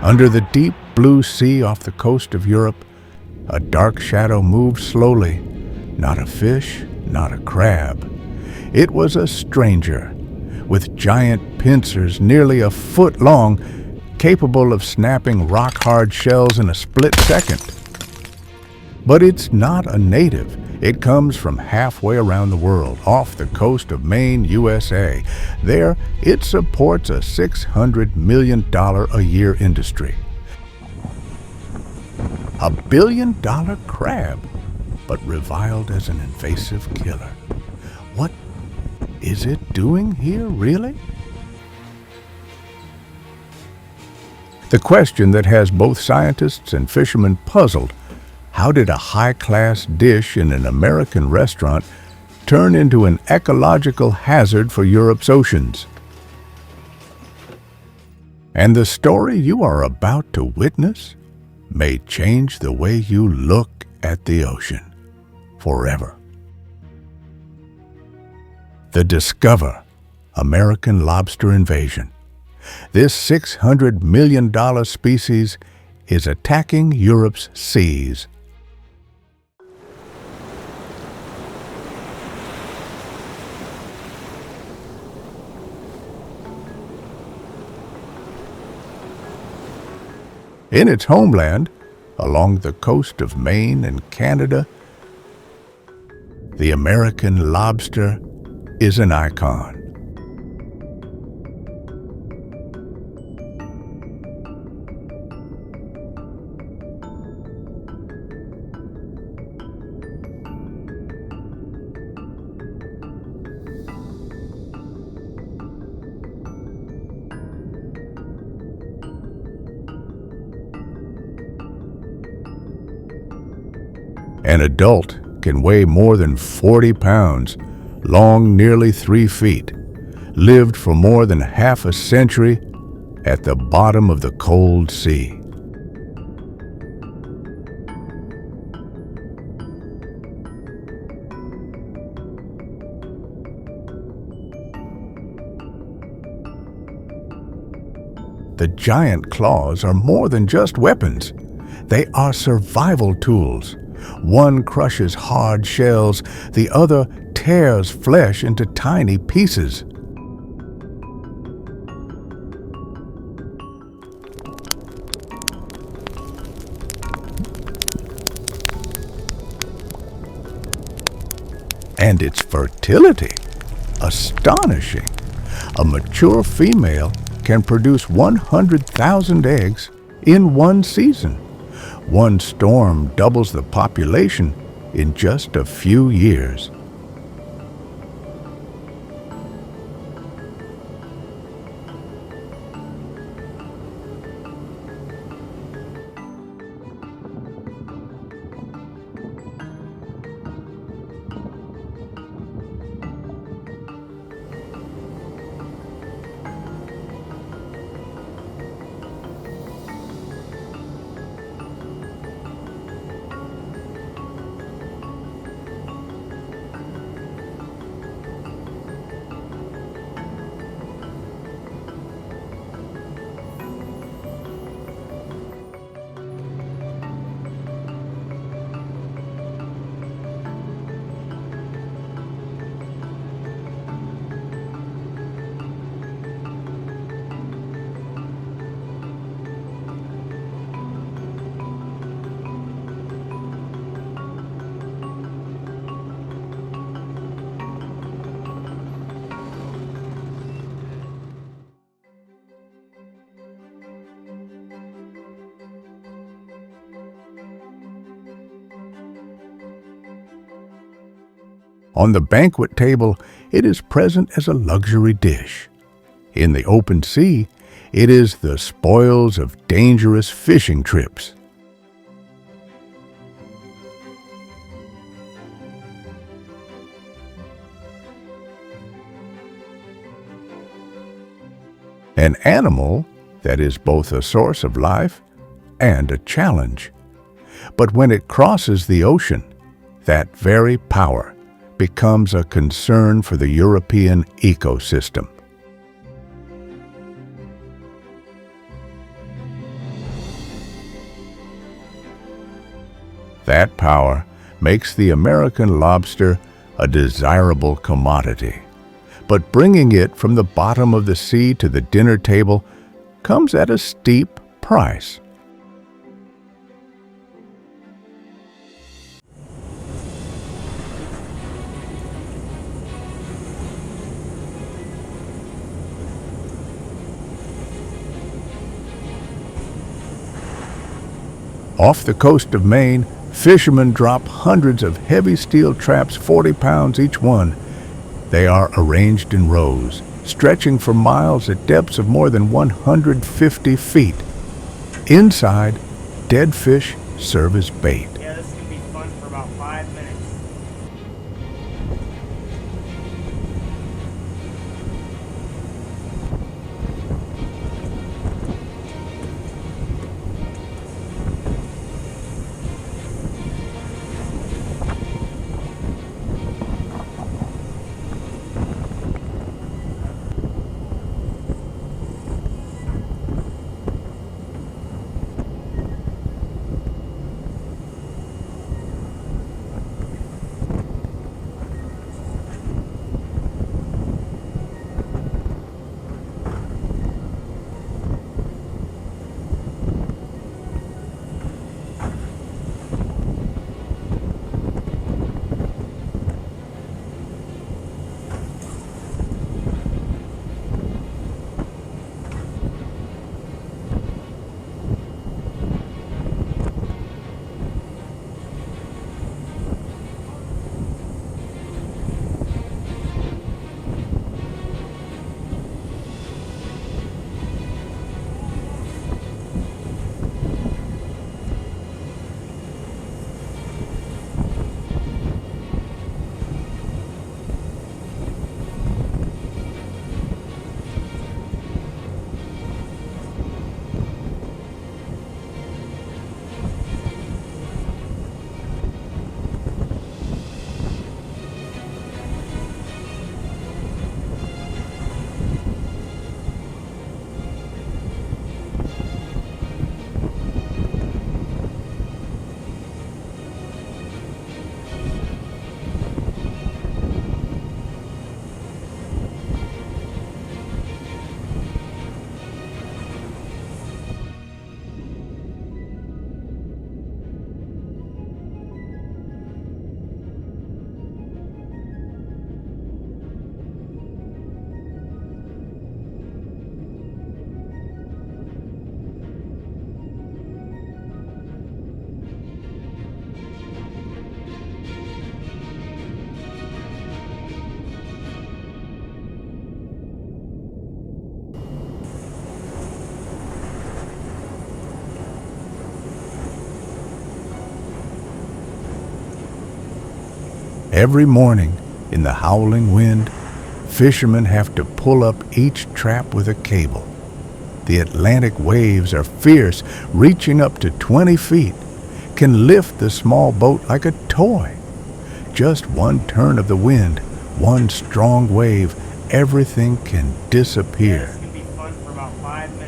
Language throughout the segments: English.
Under the deep blue sea off the coast of Europe, a dark shadow moved slowly. Not a fish, not a crab. It was a stranger, with giant pincers nearly a foot long, capable of snapping rock-hard shells in a split second. But it's not a native. It comes from halfway around the world, off the coast of Maine, USA. There, it supports a $600 million a year industry. A billion-dollar crab, but reviled as an invasive killer. What is it doing here, really? The question that has both scientists and fishermen puzzled: how did a high-class dish in an American restaurant turn into an ecological hazard for Europe's oceans? And the story you are about to witness may change the way you look at the ocean forever. The Discover American Lobster Invasion. This $600 million species is attacking Europe's seas. In its homeland, along the coast of Maine and Canada, the American lobster is an icon. An adult can weigh more than 40 pounds, long nearly 3 feet, lived for more than half a century at the bottom of the cold sea. The giant claws are more than just weapons. They are survival tools. One crushes hard shells, the other tears flesh into tiny pieces. And its fertility, astonishing. A mature female can produce 100,000 eggs in one season. One storm doubles the population in just a few years. On the banquet table, it is present as a luxury dish. In the open sea, it is the spoils of dangerous fishing trips. An animal that is both a source of life and a challenge. But when it crosses the ocean, that very power becomes a concern for the European ecosystem. That power makes the American lobster a desirable commodity. But bringing it from the bottom of the sea to the dinner table comes at a steep price. Off the coast of Maine, fishermen drop hundreds of heavy steel traps, 40 pounds each one. They are arranged in rows, stretching for miles at depths of more than 150 feet. Inside, dead fish serve as bait. Yeah, this could be fun for about 5 minutes. Every morning, in the howling wind, fishermen have to pull up each trap with a cable. The Atlantic waves are fierce, reaching up to 20 feet, can lift the small boat like a toy. Just one turn of the wind, one strong wave, everything can disappear. This could be fun for about 5 minutes.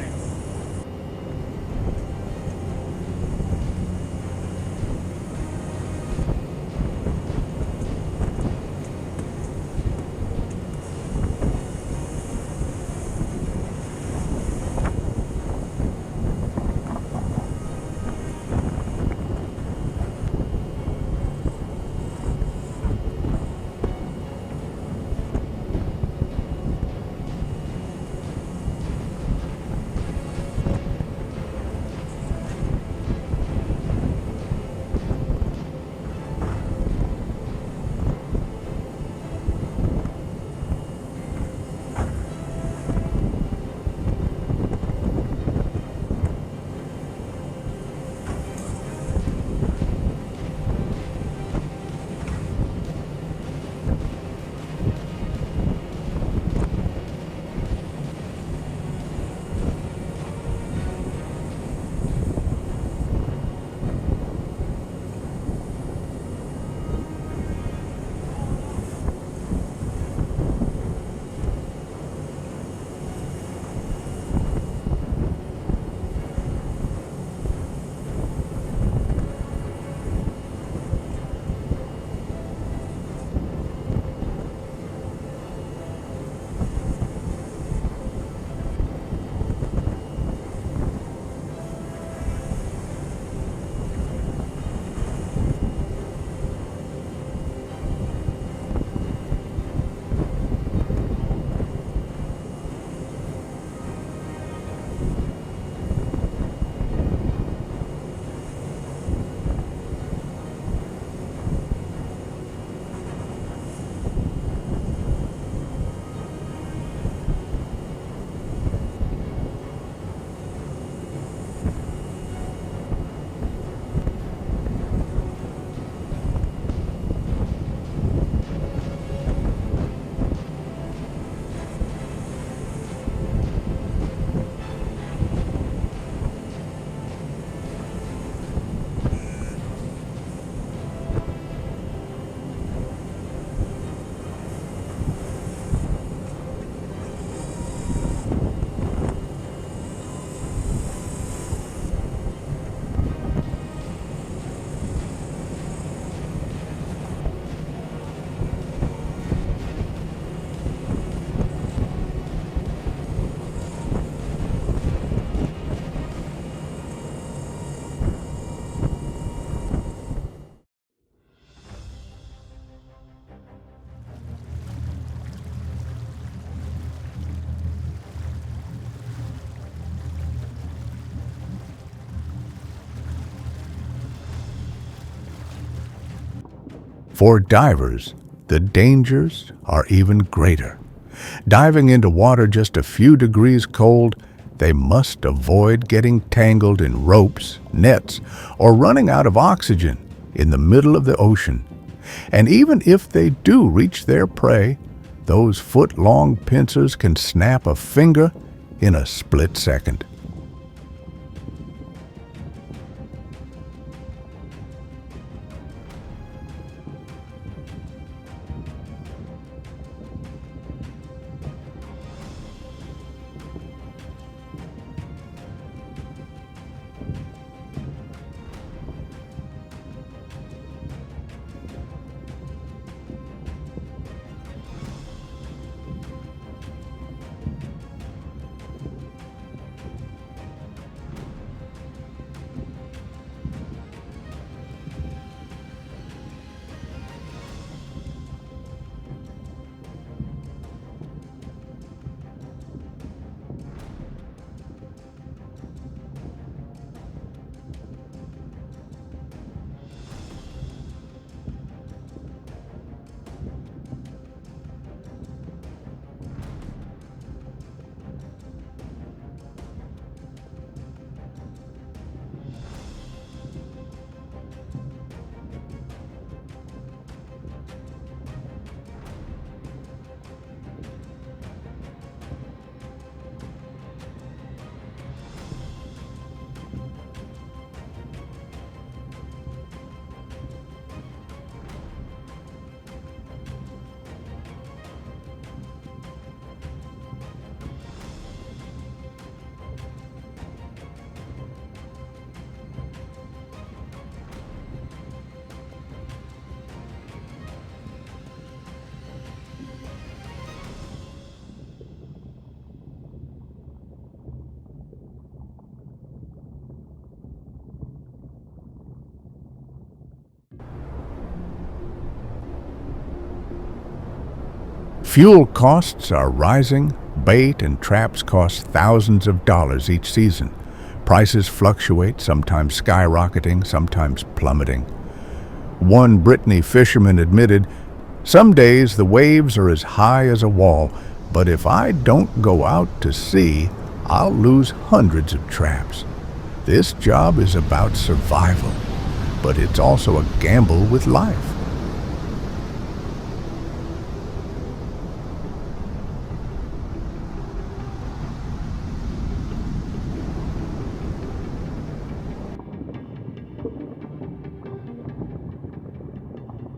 For divers, the dangers are even greater. Diving into water just a few degrees cold, they must avoid getting tangled in ropes, nets, or running out of oxygen in the middle of the ocean. And even if they do reach their prey, those foot-long pincers can snap a finger in a split second. Fuel costs are rising. Bait and traps cost thousands of dollars each season. Prices fluctuate, sometimes skyrocketing, sometimes plummeting. One Brittany fisherman admitted, "Some days the waves are as high as a wall, but if I don't go out to sea, I'll lose hundreds of traps. This job is about survival, but it's also a gamble with life."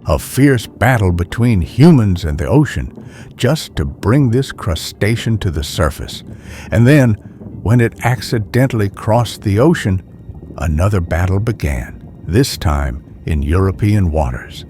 A fierce battle between humans and the ocean just to bring this crustacean to the surface. And then, when it accidentally crossed the ocean, another battle began, this time in European waters.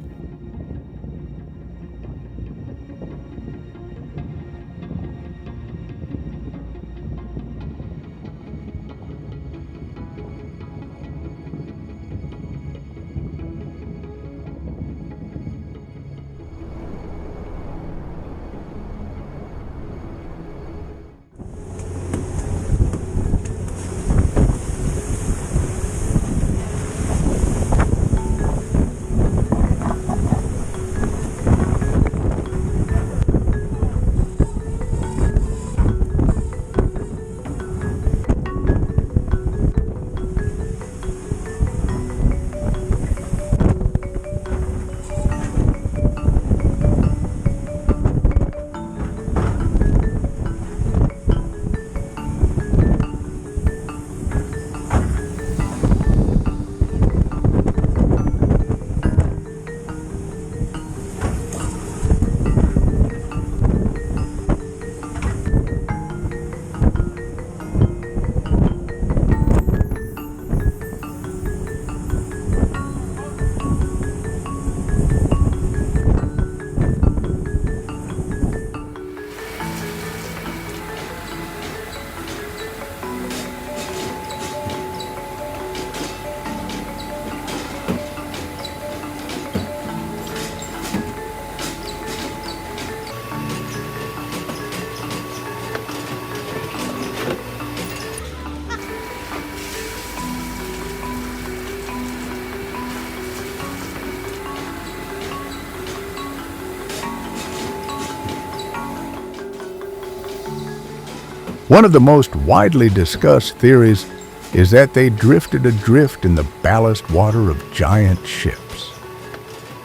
One of the most widely discussed theories is that they drifted adrift in the ballast water of giant ships.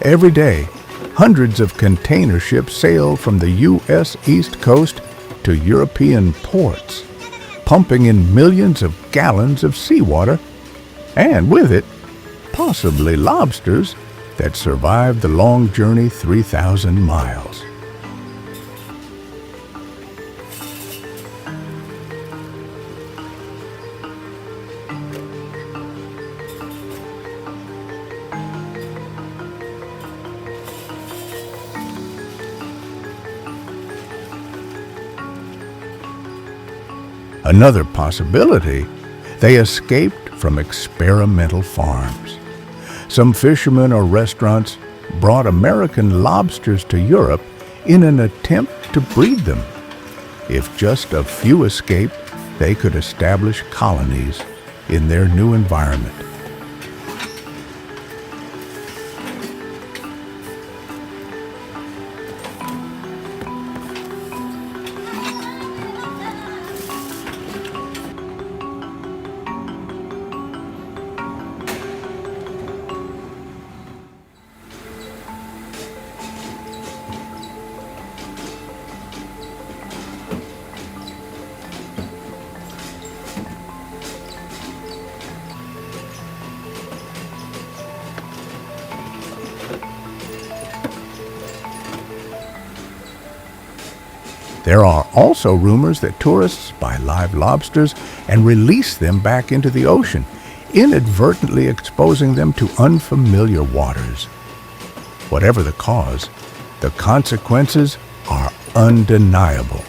Every day, hundreds of container ships sail from the U.S. East Coast to European ports, pumping in millions of gallons of seawater, and with it, possibly lobsters that survived the long journey 3,000 miles. Another possibility, they escaped from experimental farms. Some fishermen or restaurants brought American lobsters to Europe in an attempt to breed them. If just a few escaped, they could establish colonies in their new environment. There are also rumors that tourists buy live lobsters and release them back into the ocean, inadvertently exposing them to unfamiliar waters. Whatever the cause, the consequences are undeniable.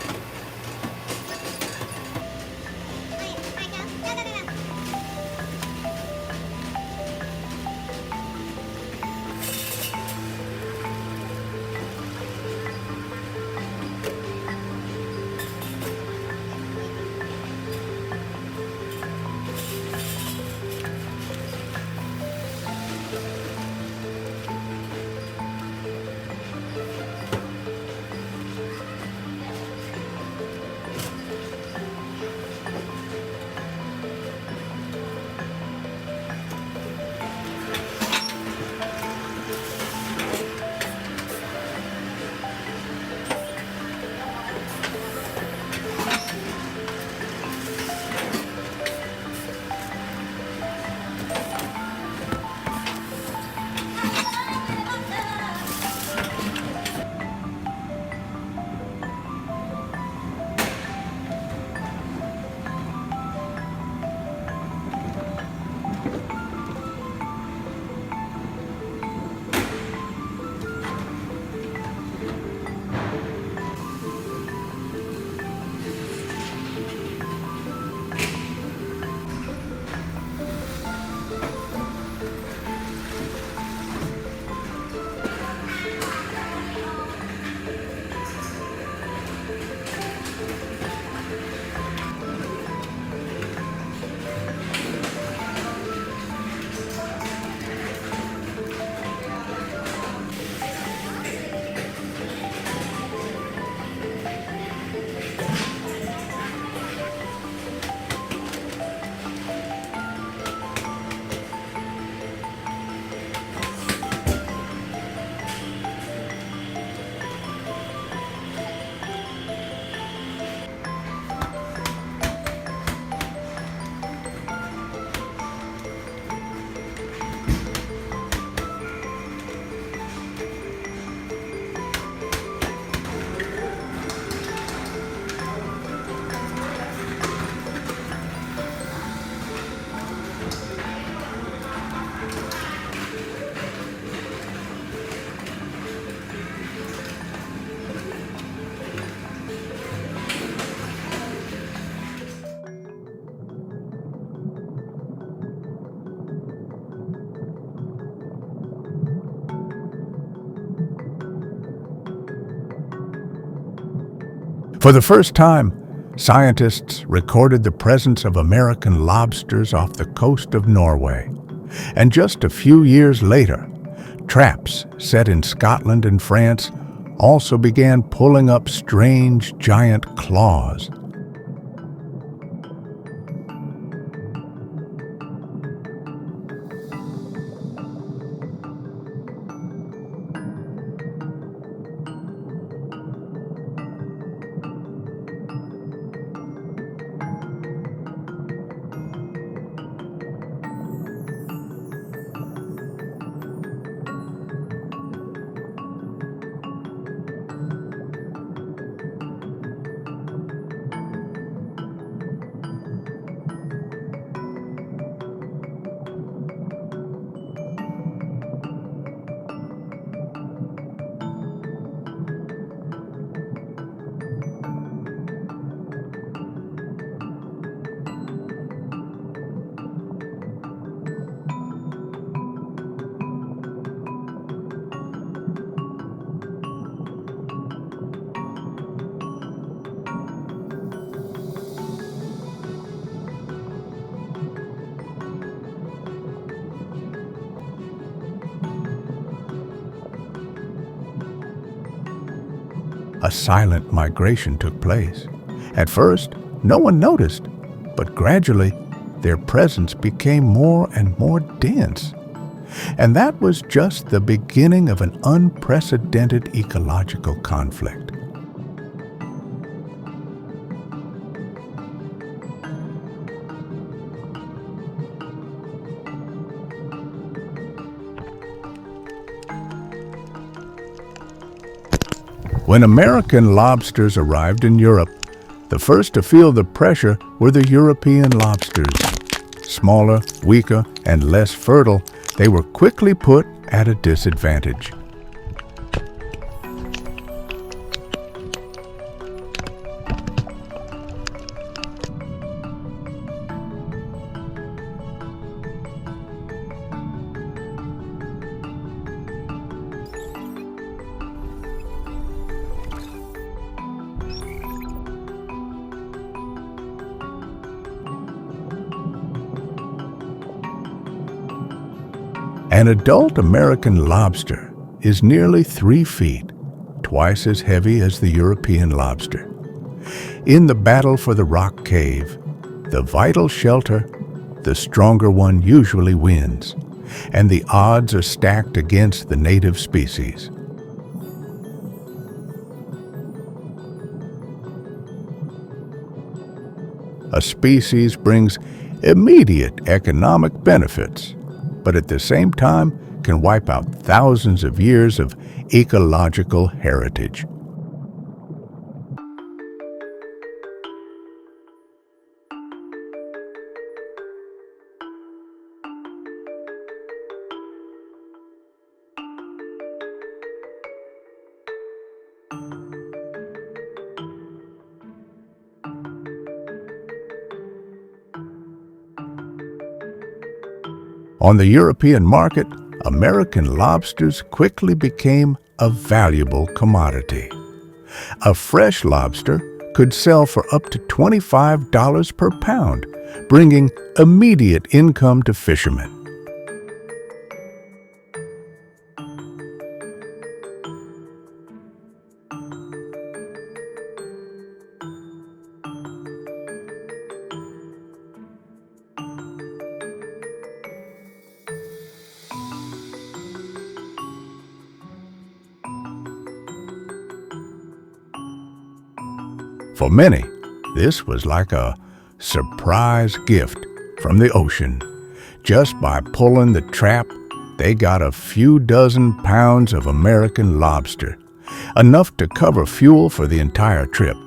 For the first time, scientists recorded the presence of American lobsters off the coast of Norway. And just a few years later, traps set in Scotland and France also began pulling up strange giant claws. A silent migration took place. At first, no one noticed, but gradually, their presence became more and more dense. And that was just the beginning of an unprecedented ecological conflict. When American lobsters arrived in Europe, the first to feel the pressure were the European lobsters. Smaller, weaker, and less fertile, they were quickly put at a disadvantage. An adult American lobster is nearly 3 feet, twice as heavy as the European lobster. In the battle for the rock cave, the vital shelter, the stronger one usually wins, and the odds are stacked against the native species. A species brings immediate economic benefits, but at the same time can wipe out thousands of years of ecological heritage. On the European market, American lobsters quickly became a valuable commodity. A fresh lobster could sell for up to $25 per pound, bringing immediate income to fishermen. For many, this was like a surprise gift from the ocean. Just by pulling the trap, they got a few dozen pounds of American lobster, enough to cover fuel for the entire trip.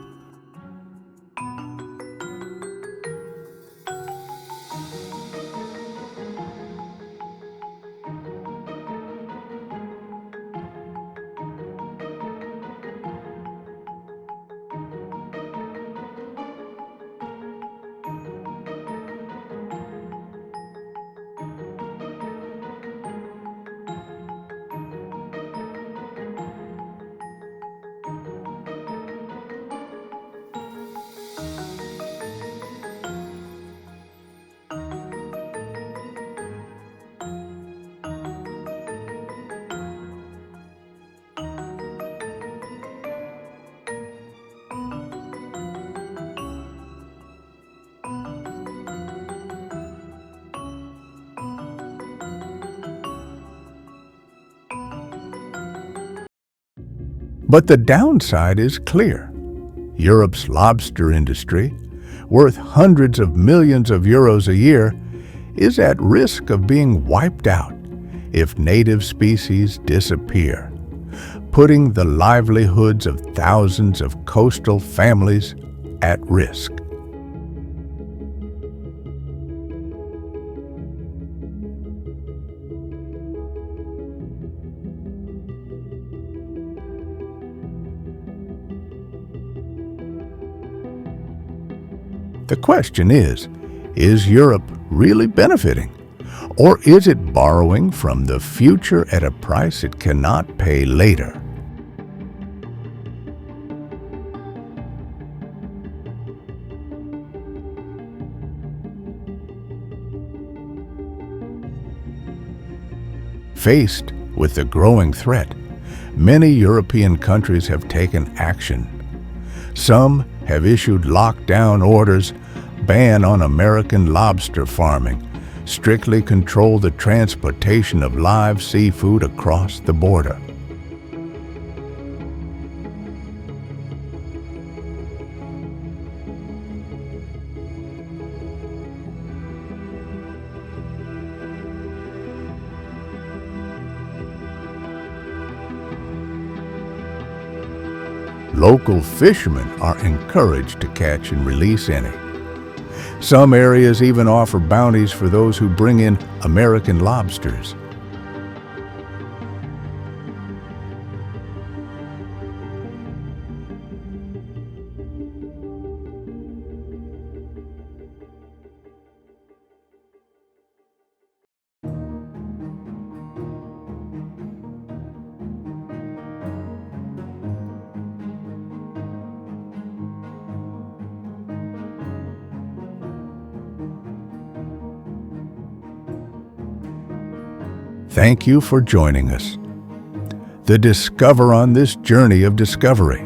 But the downside is clear. Europe's lobster industry, worth hundreds of millions of euros a year, is at risk of being wiped out if native species disappear, putting the livelihoods of thousands of coastal families at risk. The question is Europe really benefiting? Or is it borrowing from the future at a price it cannot pay later? Faced with the growing threat, Many European countries have taken action. Some have issued lockdown orders, ban on American lobster farming, strictly control the transportation of live seafood across the border. Local fishermen are encouraged to catch and release any. Some areas even offer bounties for those who bring in American lobsters. Thank you for joining us. The Discover on this journey of discovery.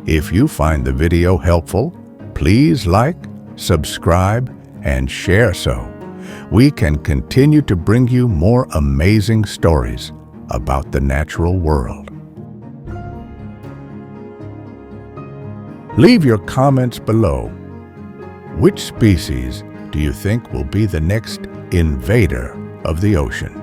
If you find the video helpful, please like, subscribe, and share so we can continue to bring you more amazing stories about the natural world. Leave your comments below. Which species do you think will be the next invader of the ocean?